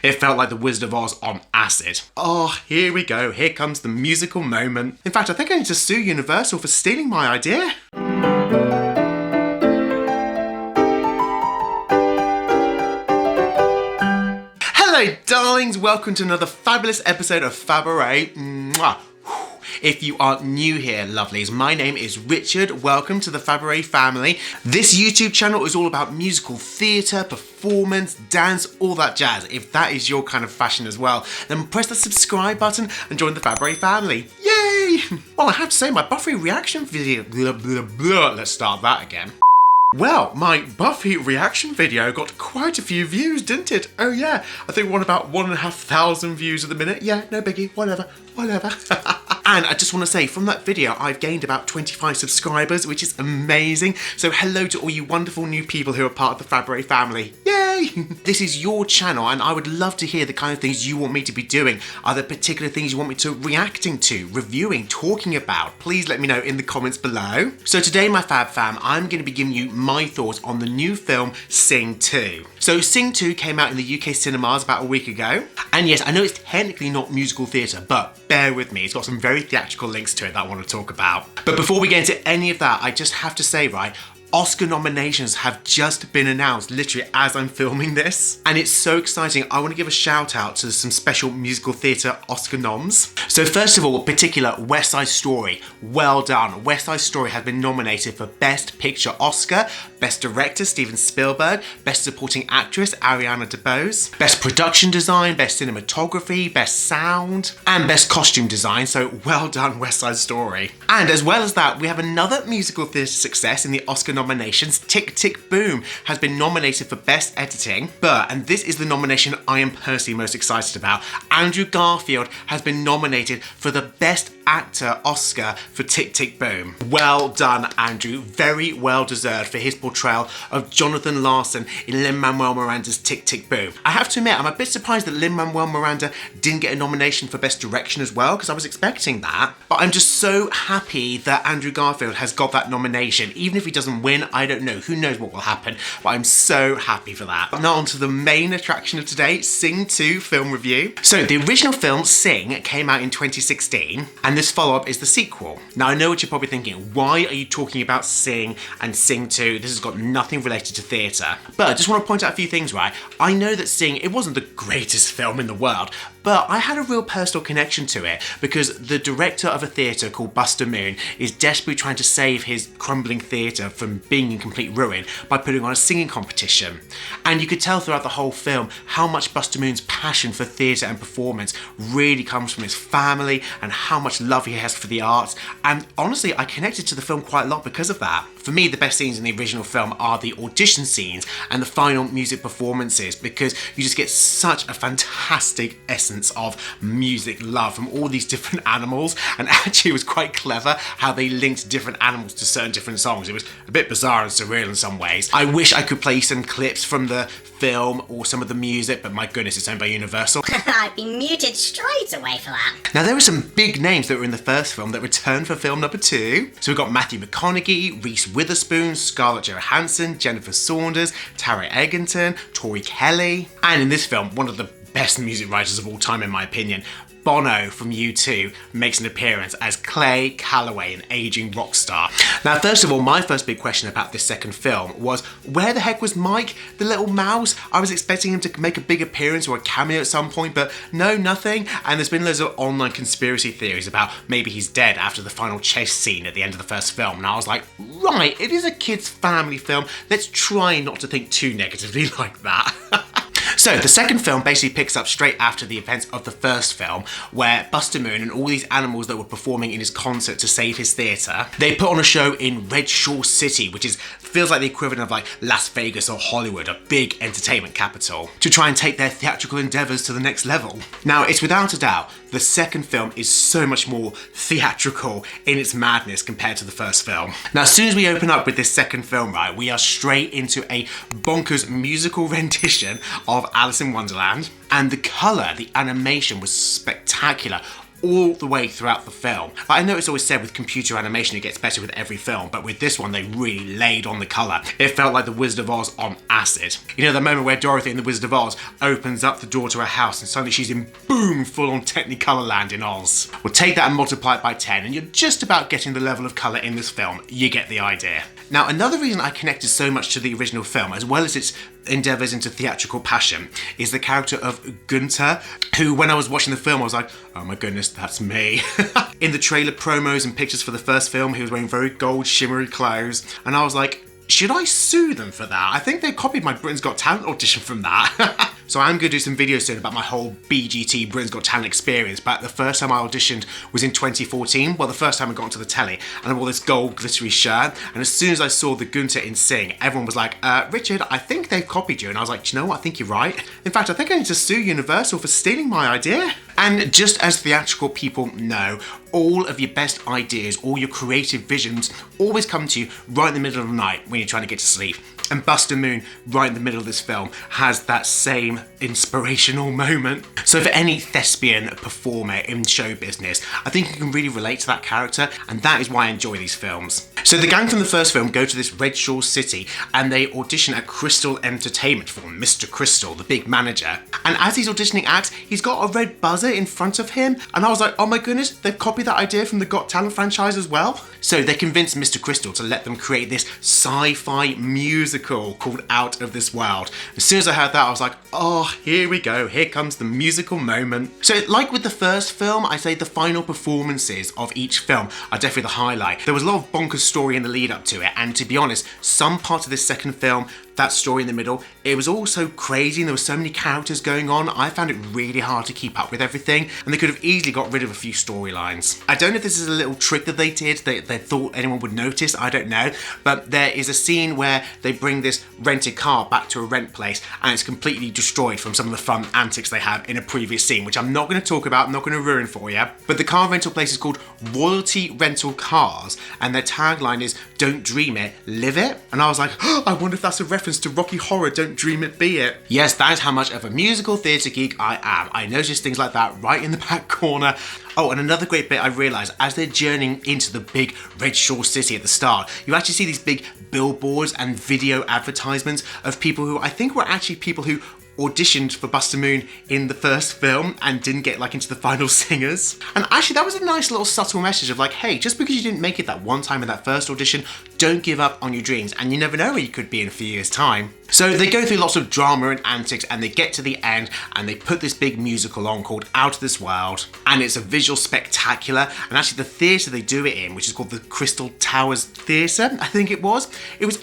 It felt like the Wizard of Oz on acid. Oh, here we go. Here comes the musical moment. In fact, I think I need to sue Universal for stealing my idea. Hello, darlings. Welcome to another fabulous episode of Fabaret. Mwah. If you are new here, lovelies, my name is Richard. Welcome to the Fabaret family. This YouTube channel is all about musical theatre, performance, dance, all that jazz. If that is your kind of fashion as well, then press the subscribe button and join the Fabaret family. Yay! Well, I have to say, my Buffy reaction video... Let's start that again. Well, my Buffy reaction video got quite a few views, didn't it? Oh yeah, I think we're on about 1,500 views at the minute. Yeah, no biggie, whatever. And I just want to say, from that video, I've gained about 25 subscribers, which is amazing. So hello to all you wonderful new people who are part of the Fabaret family. Yay! This is your channel, and I would love to hear the kind of things you want me to be doing. Are there particular things you want me to reacting to, reviewing, talking about? Please let me know in the comments below. So today, my Fab Fam, I'm going to be giving you my thoughts on the new film, Sing 2. So Sing 2 came out in the UK cinemas about a week ago. And yes, I know it's technically not musical theatre, but bear with me, it's got some very theatrical links to it that I want to talk about. But before we get into any of that, I just have to say, right, Oscar nominations have just been announced literally as I'm filming this. And it's so exciting. I want to give a shout out to some special musical theatre Oscar noms. So first of all, in particular, West Side Story. Well done. West Side Story has been nominated for Best Picture Oscar, Best Director Steven Spielberg, Best Supporting Actress Ariana DeBose, Best Production Design, Best Cinematography, Best Sound, and Best Costume Design. So well done, West Side Story. And as well as that, we have another musical theatre success in the Oscar nominations. Tick Tick Boom has been nominated for Best Editing, but, and this is the nomination I am personally most excited about, Andrew Garfield has been nominated for the Best Actor Oscar for Tick Tick Boom. Well done, Andrew. Very well deserved for his portrayal of Jonathan Larson in Lin-Manuel Miranda's Tick Tick Boom. I have to admit, I'm a bit surprised that Lin-Manuel Miranda didn't get a nomination for Best Direction as well, because I was expecting that. But I'm just so happy that Andrew Garfield has got that nomination. Even if he doesn't win, I don't know. Who knows what will happen? But I'm so happy for that. Now on to the main attraction of today, Sing 2 film review. So the original film, Sing, came out in 2016, and this follow-up is the sequel. Now I know what you're probably thinking, why are you talking about Sing and Sing 2? This has got nothing related to theatre. But I just want to point out a few things, right? I know that Sing, it wasn't the greatest film in the world, but I had a real personal connection to it because the director of a theatre called Buster Moon is desperately trying to save his crumbling theatre from being in complete ruin by putting on a singing competition. And you could tell throughout the whole film how much Buster Moon's passion for theatre and performance really comes from his family and how much love he has for the arts. And honestly, I connected to the film quite a lot because of that. For me, the best scenes in the original film are the audition scenes and the final music performances, because you just get such a fantastic essence of music love from all these different animals. And actually it was quite clever how they linked different animals to certain different songs. It was a bit bizarre and surreal in some ways. I wish I could play some clips from the film or some of the music, but my goodness, it's owned by Universal. I'd be muted straight away for that. Now there were some big names that were in the first film that returned for film number 2. So we've got Matthew McConaughey, Reese Witherspoon, Scarlett Johansson, Jennifer Saunders, Tara Egerton, Tori Kelly, and in this film, one of the best music writers of all time in my opinion, Bono from U2 makes an appearance as Clay Calloway, an aging rock star. Now, first of all, my first big question about this second film was, where the heck was Mike, the little mouse? I was expecting him to make a big appearance or a cameo at some point, but no, nothing. And there's been loads of online conspiracy theories about maybe he's dead after the final chase scene at the end of the first film. And I was like, right, it is a kid's family film. Let's try not to think too negatively like that. So the second film basically picks up straight after the events of the first film, where Buster Moon and all these animals that were performing in his concert to save his theatre, they put on a show in Red Shore City, which feels like the equivalent of like Las Vegas or Hollywood, a big entertainment capital, to try and take their theatrical endeavours to the next level. Now, it's without a doubt, the second film is so much more theatrical in its madness compared to the first film. Now, as soon as we open up with this second film, right, we are straight into a bonkers musical rendition of Alice in Wonderland. And the colour, the animation was spectacular. all the way throughout the film. I know it's always said with computer animation it gets better with every film, but with this one they really laid on the colour. It felt like The Wizard of Oz on acid. You know, the moment where Dorothy in The Wizard of Oz opens up the door to her house and suddenly she's in boom full on Technicolor land in Oz. Well, take that and multiply it by 10 and you're just about getting the level of colour in this film. You get the idea. Now, another reason I connected so much to the original film, as well as its endeavours into theatrical passion, is the character of Gunther, who, when I was watching the film, I was like, oh my goodness, that's me. In the trailer promos and pictures for the first film, he was wearing very gold, shimmery clothes, and I was like, should I sue them for that? I think they copied my Britain's Got Talent audition from that. So I'm going to do some videos soon about my whole BGT, Britain's Got Talent experience, but the first time I auditioned was in 2014, well, the first time I got onto the telly, and I wore this gold glittery shirt, and as soon as I saw the Gunther in Sing, everyone was like, Richard, I think they've copied you, and I was like, do you know what, I think you're right. In fact, I think I need to sue Universal for stealing my idea. And just as theatrical people know, all of your best ideas, all your creative visions always come to you right in the middle of the night when you're trying to get to sleep. And Buster Moon, right in the middle of this film, has that same inspirational moment. So for any thespian performer in show business, I think you can really relate to that character, and that is why I enjoy these films. So the gang from the first film go to this Red Shore city, and they audition at Crystal Entertainment for Mr. Crystal, the big manager. And as he's auditioning acts, he's got a red buzzer in front of him, and I was like, oh my goodness, they've copied that idea from the Got Talent franchise as well. So they convinced Mr. Crystal to let them create this sci-fi musical called Out of This World. As soon as I heard that, I was like, oh, here we go, here comes the musical moment. So like with the first film, I say the final performances of each film are definitely the highlight. There was a lot of bonkers story in the lead up to it, and to be honest, some parts of this second film, that story in the middle, it was all so crazy and there were so many characters going on, I found it really hard to keep up with everything, and they could have easily got rid of a few storylines. I don't know if this is a little trick that they did, they thought anyone would notice, I don't know, but there is a scene where they bring this rented car back to a rent place and it's completely destroyed from some of the fun antics they have in a previous scene, which I'm not going to talk about, I'm not going to ruin for you, but the car rental place is called Royalty Rental Cars, and their tagline is, don't dream it, live it, and I was like, oh, I wonder if that's a reference to Rocky Horror, Don't Dream It, Be It. Yes, that is how much of a musical theatre geek I am. I noticed things like that right in the back corner. Oh, and another great bit I realised, as they're journeying into the big Red Shore city at the start, you actually see these big billboards and video advertisements of people who I think were actually people who auditioned for Buster Moon in the first film and didn't get like into the final singers. And actually that was a nice little subtle message of like, hey, just because you didn't make it that one time in that first audition, don't give up on your dreams, and you never know where you could be in a few years' time. So they go through lots of drama and antics, and they get to the end and they put this big musical on called Out of This World, and it's a visual spectacular, and actually the theatre they do it in, which is called the Crystal Towers Theatre, I think it was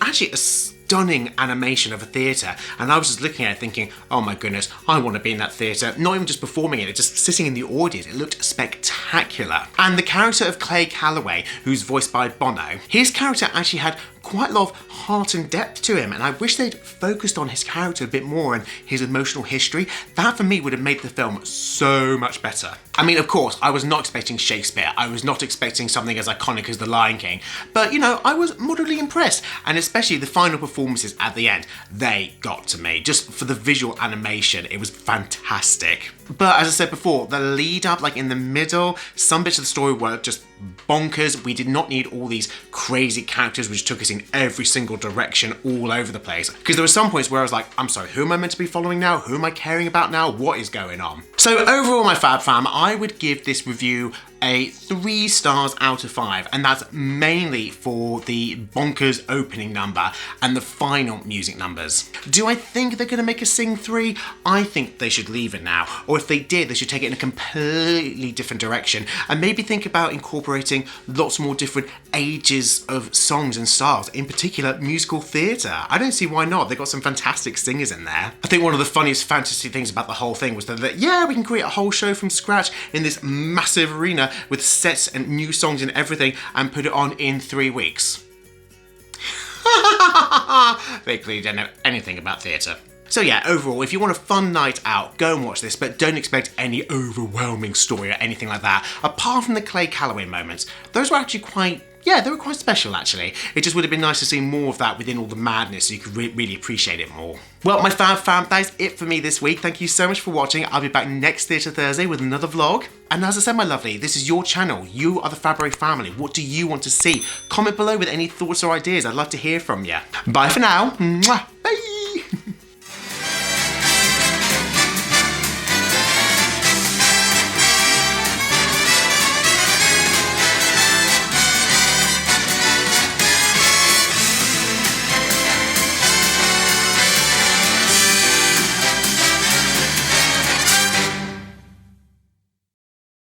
actually a stunning animation of a theatre, and I was just looking at it thinking, oh my goodness, I want to be in that theatre, not even just performing in it, just sitting in the audience. It looked spectacular. And the character of Clay Calloway, who's voiced by Bono, his character actually had quite a lot of heart and depth to him, and I wish they'd focused on his character a bit more and his emotional history. That for me would have made the film so much better. I mean, of course, I was not expecting Shakespeare, I was not expecting something as iconic as The Lion King, but you know, I was moderately impressed, and especially the final performances at the end, they got to me. Just for the visual animation, it was fantastic. But as I said before, the lead up, like in the middle, some bits of the story were just bonkers. We did not need all these crazy characters which took us in every single direction all over the place. Because there were some points where I was like, I'm sorry, who am I meant to be following now? Who am I caring about now? What is going on? So overall, my Fab Fam, I would give this review a 3 stars out of 5, and that's mainly for the bonkers opening number and the final music numbers. Do I think they're going to make a Sing 3? I think they should leave it now, or if they did, they should take it in a completely different direction and maybe think about incorporating lots more different ages of songs and styles, in particular musical theatre. I don't see why not. They've got some fantastic singers in there. I think one of the funniest fantasy things about the whole thing was that yeah, we can create a whole show from scratch in this massive arena with sets and new songs and everything and put it on in 3 weeks. They clearly don't know anything about theatre. So yeah, overall, if you want a fun night out, go and watch this, but don't expect any overwhelming story or anything like that. Apart from the Clay Calloway moments, those were actually quite yeah, they were quite special actually. It just would have been nice to see more of that within all the madness so you could really appreciate it more. Well, my fam, that is it for me this week. Thank you so much for watching. I'll be back next Theatre Thursday with another vlog. And as I said, my lovely, this is your channel. You are the Fabaret family. What do you want to see? Comment below with any thoughts or ideas. I'd love to hear from you. Bye for now. Mwah.